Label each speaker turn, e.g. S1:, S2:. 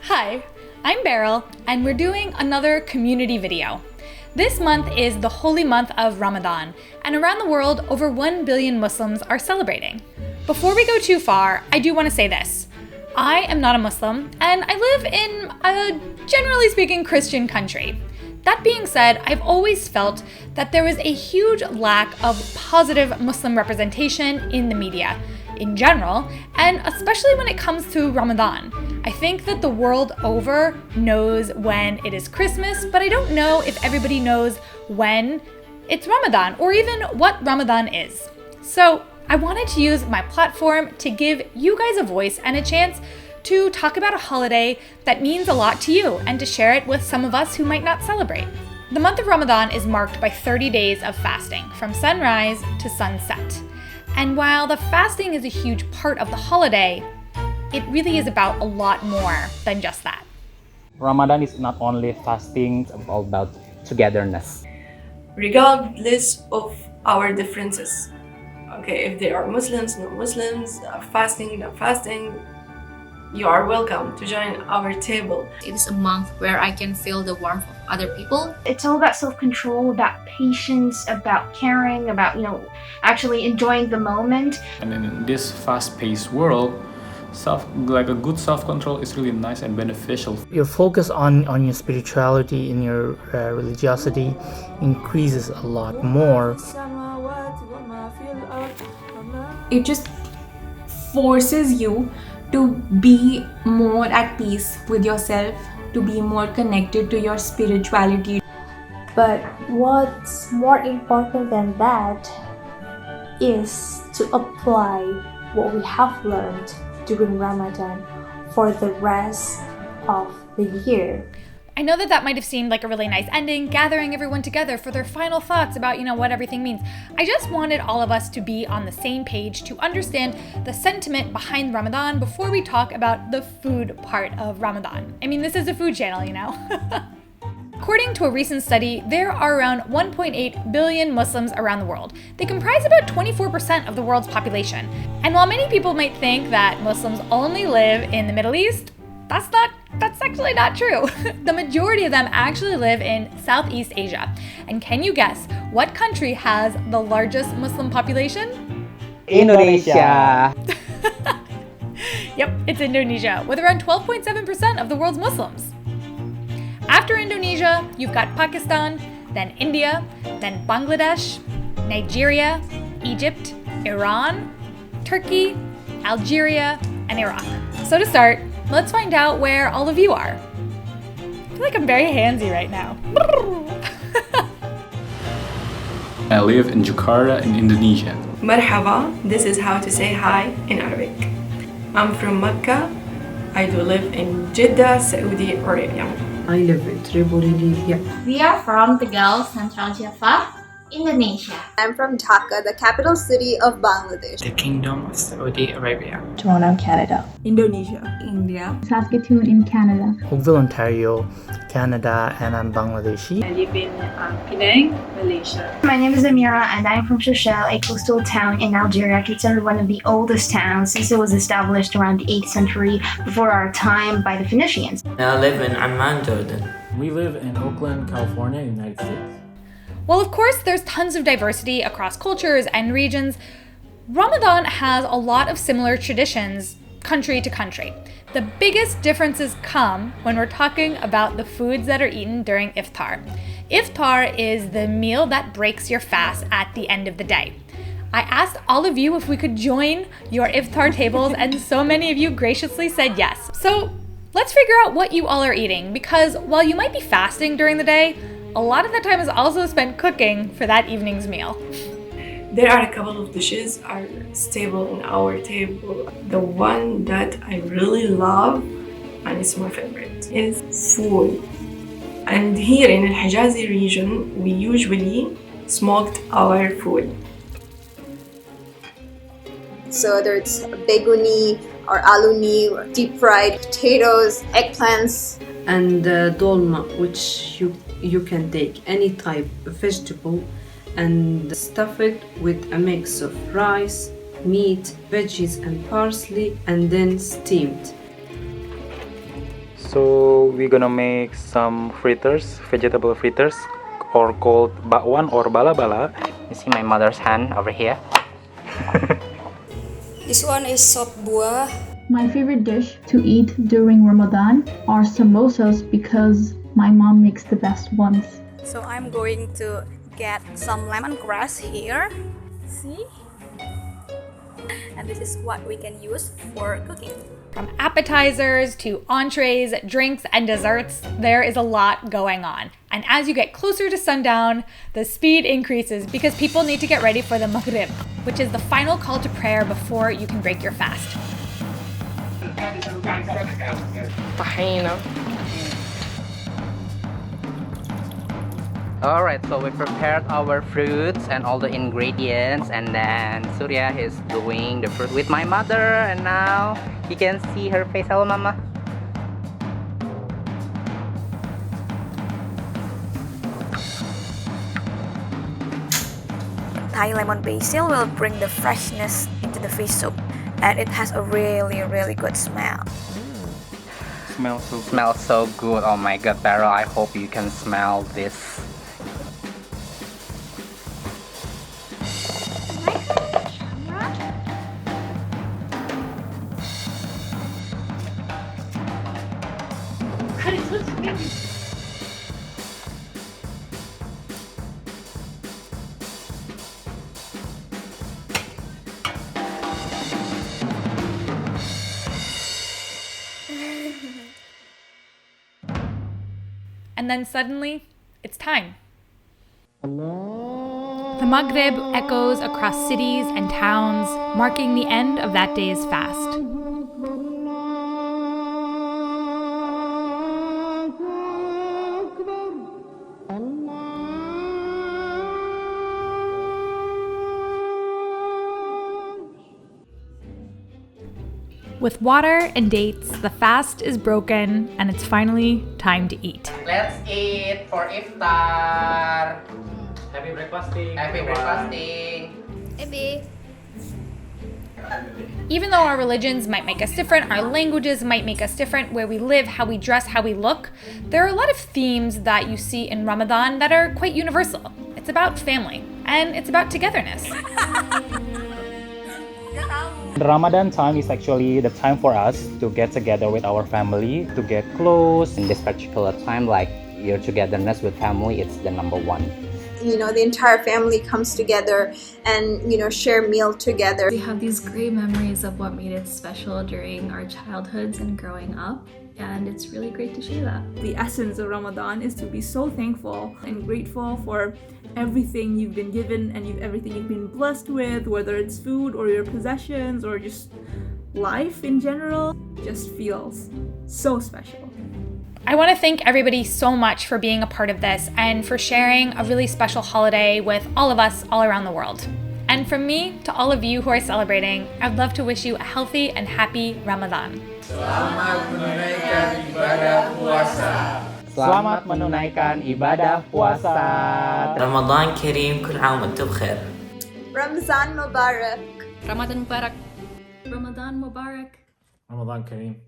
S1: Hi, I'm Beryl, and we're doing another community video. This month is the holy month of Ramadan, and around the world, over 1 billion Muslims are celebrating. Before we go too far, I do want to say this. I am not a Muslim, and I live in a, generally speaking, Christian country. That being said, I've always felt that there was a huge lack of positive Muslim representation in the media in general, and especially when it comes to Ramadan. I think that the world over knows when it is Christmas, but I don't know if everybody knows when it's Ramadan or even what Ramadan is. So I wanted to use my platform to give you guys a voice and a chance to talk about a holiday that means a lot to you and to share it with some of us who might not celebrate. The month of Ramadan is marked by 30 days of fasting, from sunrise to sunset. And while the fasting is a huge part of the holiday, it really is about a lot more than just that.
S2: Ramadan is not only fasting, it's all about togetherness.
S3: Regardless of our differences. Okay, if they are Muslims, non-Muslims, fasting, not fasting, you are welcome to join our table.
S4: It is a month where I can feel the warmth of other people.
S5: It's all about self-control, about patience, about caring, about, actually enjoying the moment.
S6: And in this fast-paced world, a good self-control is really nice and beneficial.
S7: Your focus on your spirituality and your religiosity increases a lot more.
S8: It just forces you to be more at peace with yourself, to be more connected to your spirituality.
S9: But what's more important than that is to apply what we have learned during Ramadan for the rest of the year.
S1: I know that might have seemed like a really nice ending, gathering everyone together for their final thoughts about, what everything means. I just wanted all of us to be on the same page to understand the sentiment behind Ramadan before we talk about the food part of Ramadan. I mean, this is a food channel, According to a recent study, there are around 1.8 billion Muslims around the world. They comprise about 24% of the world's population. And while many people might think that Muslims only live in the Middle East, that's actually not true. The majority of them actually live in Southeast Asia. And can you guess what country has the largest Muslim population?
S2: Indonesia.
S1: Yep, it's Indonesia, with around 12.7% of the world's Muslims. After Indonesia, you've got Pakistan, then India, then Bangladesh, Nigeria, Egypt, Iran, Turkey, Algeria, and Iraq. So to start, let's find out where all of you are. I feel like I'm very handsy right now.
S6: I live in Jakarta in Indonesia.
S3: Marhaba, this is how to say hi in Arabic. I'm from Mecca. I do live in Jeddah, Saudi Arabia.
S10: I live in Tripoli, Libya.
S11: We are from Tegal, Central Java, Indonesia.
S12: I'm from Dhaka, the capital city of Bangladesh.
S13: The Kingdom of Saudi Arabia.
S14: Toronto, Canada.
S8: Indonesia. India.
S15: Saskatoon in Canada.
S7: Oakville, Ontario, Canada, and I'm Bangladeshi.
S16: I live in Penang, Malaysia.
S5: My name is Amira, and I'm from Shereshewsky, a coastal town in Algeria, considered one of the oldest towns since it was established around the 8th century before our time by the Phoenicians.
S17: I live in Amman, Jordan.
S18: We live in Oakland, California, United States.
S1: Well, of course, there's tons of diversity across cultures and regions. Ramadan has a lot of similar traditions country to country. The biggest differences come when we're talking about the foods that are eaten during Iftar. Iftar is the meal that breaks your fast at the end of the day. I asked all of you if we could join your Iftar tables, and so many of you graciously said yes. So let's figure out what you all are eating, because while you might be fasting during the day, a lot of the time is also spent cooking for that evening's meal.
S3: There are a couple of dishes are stable in our table. The one that I really love, and it's my favorite, is food. And here in the Hijazi region, we usually smoked our food.
S12: So whether it's beguni or aluni, or deep fried potatoes, eggplants.
S10: And dolma, which you can take any type of vegetable and stuff it with a mix of rice, meat, veggies and parsley, and then steamed.
S2: So we're gonna make some fritters, vegetable fritters, or called bakwan or bala-bala.
S14: You see my mother's hand over here?
S15: This one is sop buah.
S19: My favorite dish to eat during Ramadan are samosas because my mom makes the best ones.
S20: So I'm going to get some lemongrass here. See? And this is what we can use for cooking.
S1: From appetizers to entrees, drinks, and desserts, there is a lot going on. And as you get closer to sundown, the speed increases because people need to get ready for the Maghrib, which is the final call to prayer before you can break your fast.
S14: Tahina. Alright, so we prepared our fruits and all the ingredients, and then Surya is doing the fruit with my mother, and now you can see her face. Hello, Mama.
S20: Thai lemon basil will bring the freshness into the fish soup, and it has a really good smell.
S14: Smells so good. Oh my god, Beryl, I hope you can smell this.
S1: And then suddenly, it's time. The Maghrib echoes across cities and towns, marking the end of that day's fast. With water and dates, the fast is broken and it's finally time to eat.
S14: Let's eat for Iftar.
S18: Happy breakfasting.
S14: Happy breakfasting.
S20: Maybe.
S1: Even though our religions might make us different, our languages might make us different, where we live, how we dress, how we look, there are a lot of themes that you see in Ramadan that are quite universal. It's about family, and it's about togetherness.
S2: The Ramadan time is actually the time for us to get together with our family, to get close.
S14: In this particular time, like your togetherness with family, it's the number one.
S12: You know, the entire family comes together and, you know, share meal together.
S21: We have these great memories of what made it special during our childhoods and growing up, and it's really great to share that.
S22: The essence of Ramadan is to be so thankful and grateful for everything you've been given and everything you've been blessed with, whether it's food or your possessions or just life in general. Just feels so special.
S1: I want to thank everybody so much for being a part of this and for sharing a really special holiday with all of us all around the world. And from me to all of you who are celebrating, I'd love to wish you a healthy and happy Ramadan.
S23: Selamat menunaikan ibadah puasa.
S2: Selamat menunaikan ibadah puasa.
S17: Ramadan Kareem, كل عام وانتم بخير.
S12: Ramzan Mubarak.
S21: Ramadan Mubarak. Ramadan Mubarak.
S18: Ramadan Kareem.